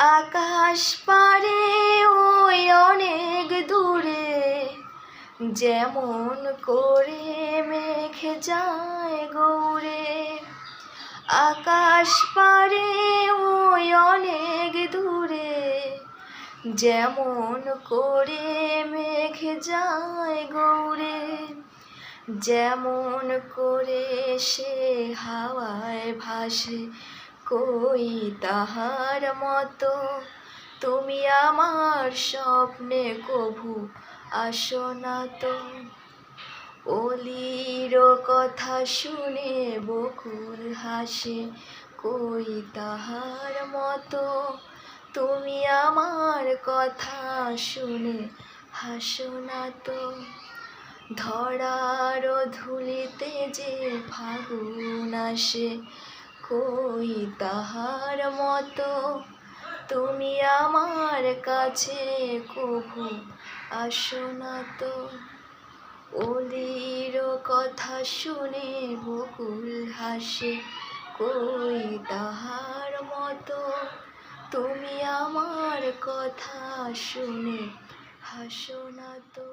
আকাশ পারে ওই অনেক দূরে, যেমন করে মেঘ যায় গৌরে। আকাশ পারে ওই অনেক দূরে, যেমন করে মেঘ যায় গৌরে। যেমন করে সে হাওয়ায় ভাসে, কই তাহার মতো তুমি আমার স্বপ্নে কভু আসো না তো। অলির কথা শুনে বকুল হাসে, কই তাহার মতো তুমি আমার কথা শুনে হাসো না তো। ধরার ধুলিতে যে ফাগুন আসে, কই তাহার মতো তুমি আমার কাছে কভু আসো না তো। অলির কথা শুনে বকুল হাসে, কই তাহার মতো তুমি আমার কথা শুনে হাসো না তো।